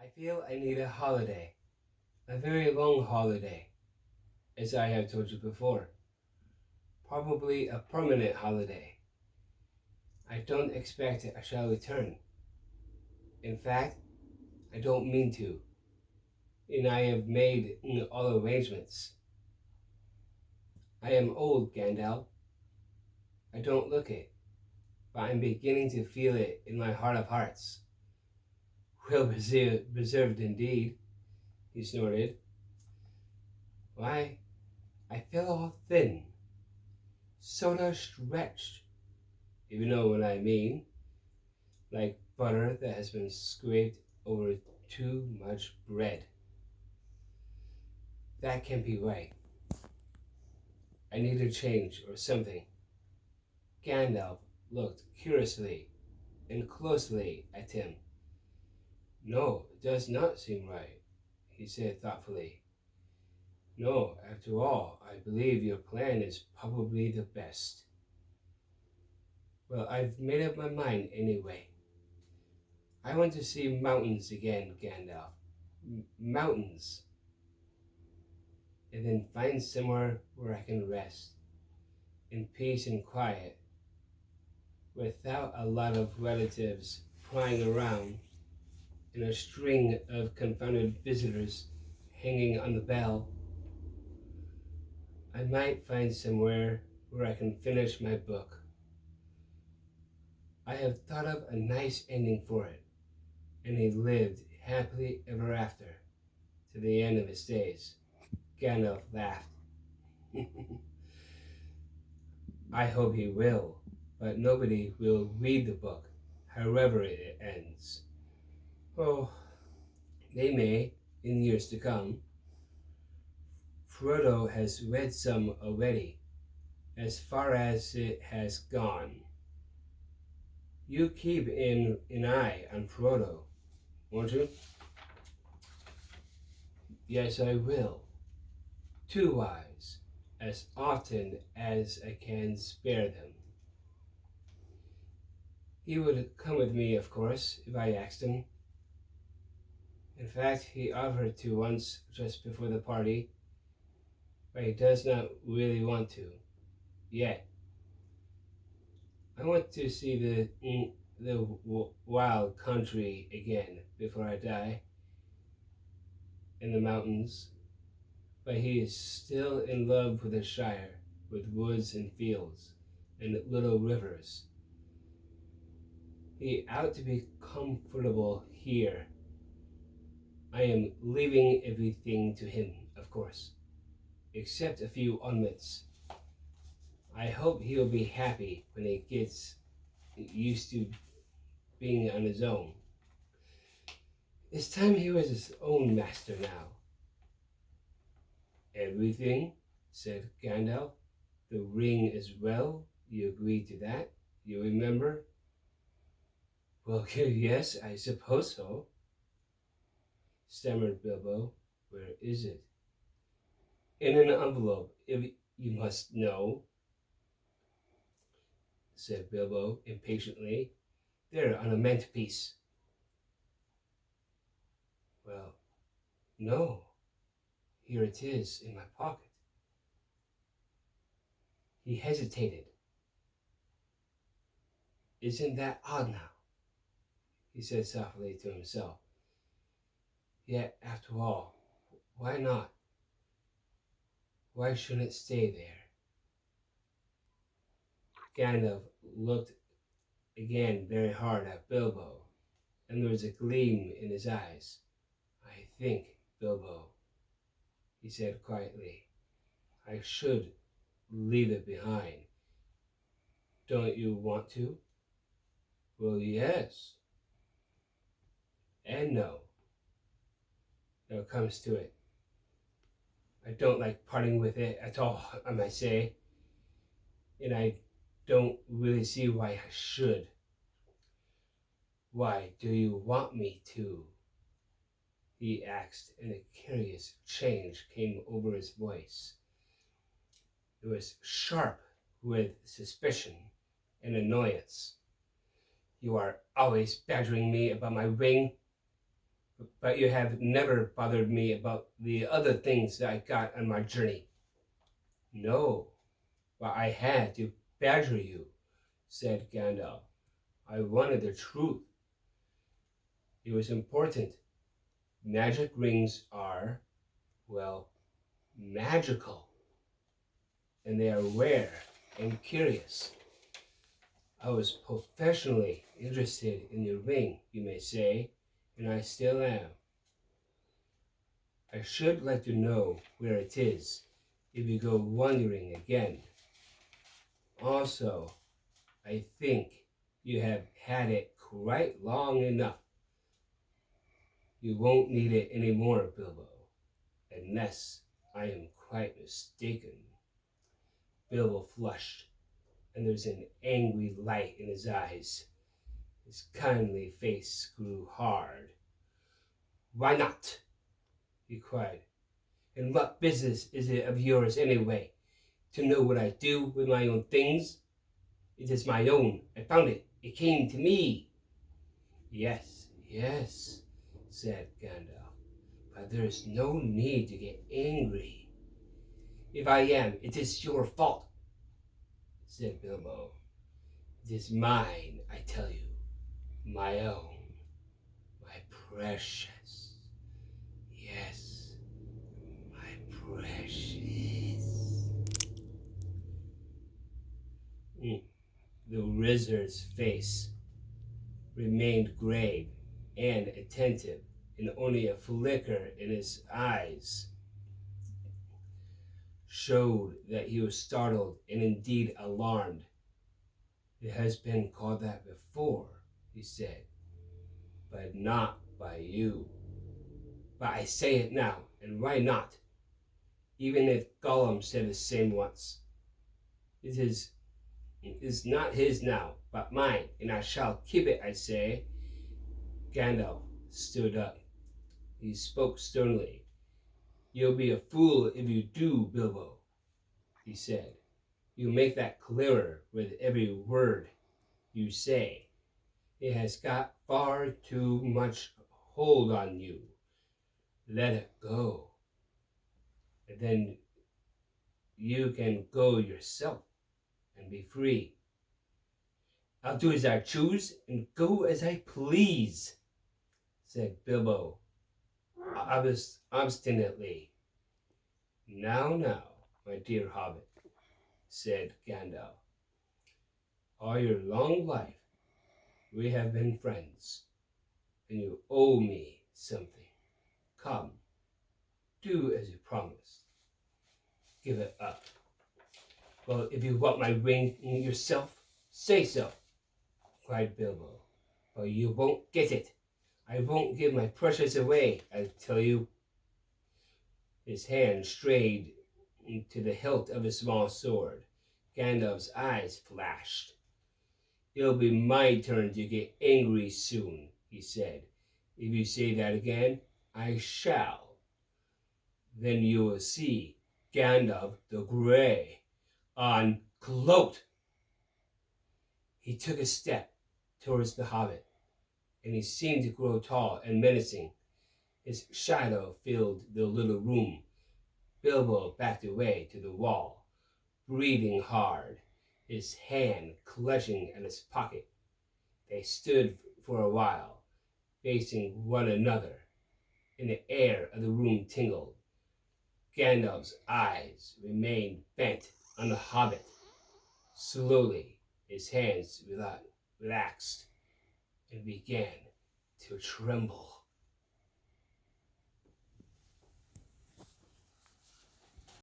I feel I need a holiday, a very long holiday, as I have told you before. Probably a permanent holiday. I don't expect I shall return. In fact, I don't mean to, and I have made all arrangements. I am old, Gandalf. I don't look it, but I'm beginning to feel it in my heart of hearts. Well preserved indeed, he snorted. Why, I feel all thin, sorta stretched, if you know what I mean, like butter that has been scraped over too much bread. That can't be right. I need a change or something. Gandalf looked curiously and closely at him. No, it does not seem right, he said thoughtfully. No, after all, I believe your plan is probably the best. Well, I've made up my mind anyway. I want to see mountains again, Gandalf. Mountains. And then find somewhere where I can rest, in peace and quiet, without a lot of relatives prying around and a string of confounded visitors hanging on the bell. I might find somewhere where I can finish my book. I have thought of a nice ending for it, and he lived happily ever after to the end of his days. Gandalf laughed. I hope he will, but nobody will read the book, however it ends. Oh, they may, in years to come. Frodo has read some already, as far as it has gone. You keep an eye on Frodo, won't you? Yes, I will. 2 eyes, as often as I can spare them. He would come with me, of course, if I asked him. In fact, he offered to once just before the party, but he does not really want to, yet. I want to see the wild country again before I die, in the mountains, but he is still in love with the Shire, with woods and fields, and little rivers. He ought to be comfortable here. I am leaving everything to him, of course, except a few ornaments. I hope he'll be happy when he gets used to being on his own. It's time he was his own master now. Everything, said Gandalf. The ring as well. You agree to that? You remember? Well, yes, I suppose so, stammered Bilbo. Where is it? In an envelope, if you must know, said Bilbo impatiently. There, on a mantelpiece. Well, no. Here it is, in my pocket. He hesitated. Isn't that odd now? He said softly to himself. Yet, after all, why not? Why shouldn't it stay there? Gandalf looked again very hard at Bilbo, and there was a gleam in his eyes. I think, Bilbo, he said quietly, I should leave it behind. Don't you want to? Well, yes. And no. Now it comes to it. I don't like parting with it at all, I might say. And I don't really see why I should. Why do you want me to? He asked, and a curious change came over his voice. It was sharp with suspicion and annoyance. You are always badgering me about my ring. but you have never bothered me about the other things that I got on my journey. No, but I had to badger you, said Gandalf. I wanted the truth. It was important. Magic rings are, well, magical, and they are rare and curious. I was professionally interested in your ring, you may say, and I still am. I should like to know where it is if you go wandering again. Also, I think you have had it quite long enough. You won't need it anymore, Bilbo, unless I am quite mistaken. Bilbo flushed, and there was an angry light in his eyes. His kindly face grew hard. Why not? He cried. And what business is it of yours anyway? To know what I do with my own things? It is my own. I found it. It came to me. Yes, yes, said Gandalf, but there is no need to get angry. If I am, it is your fault, said Bilbo. It is mine, I tell you, my own, my precious, yes, my precious. The wizard's face remained grave and attentive, and only a flicker in his eyes showed that he was startled and indeed alarmed. It has been called that before, he said, but not by you. But I say it now, and why not? Even if Gollum said the same once. It is not his now, but mine, and I shall keep it, I say. Gandalf stood up. He spoke sternly. You'll be a fool if you do, Bilbo, he said. You make that clearer with every word you say. It has got far too much hold on you. Let it go. And then you can go yourself and be free. I'll do as I choose and go as I please, said Bilbo, obstinately. Now, my dear hobbit, said Gandalf, all your long life we have been friends, and you owe me something. Come, do as you promised. Give it up. Well, if you want my ring yourself, say so, cried Bilbo. But you won't get it. I won't give my precious away, I tell you. His hand strayed to the hilt of his small sword. Gandalf's eyes flashed. It'll be my turn to get angry soon, he said. If you say that again, I shall. Then you will see Gandalf the Grey, uncloaked. He took a step towards the hobbit, and he seemed to grow tall and menacing. His shadow filled the little room. Bilbo backed away to the wall, breathing hard, his hand clutching at his pocket. They stood for a while, facing one another, and the air of the room tingled. Gandalf's eyes remained bent on the hobbit. Slowly, his hands relaxed and began to tremble.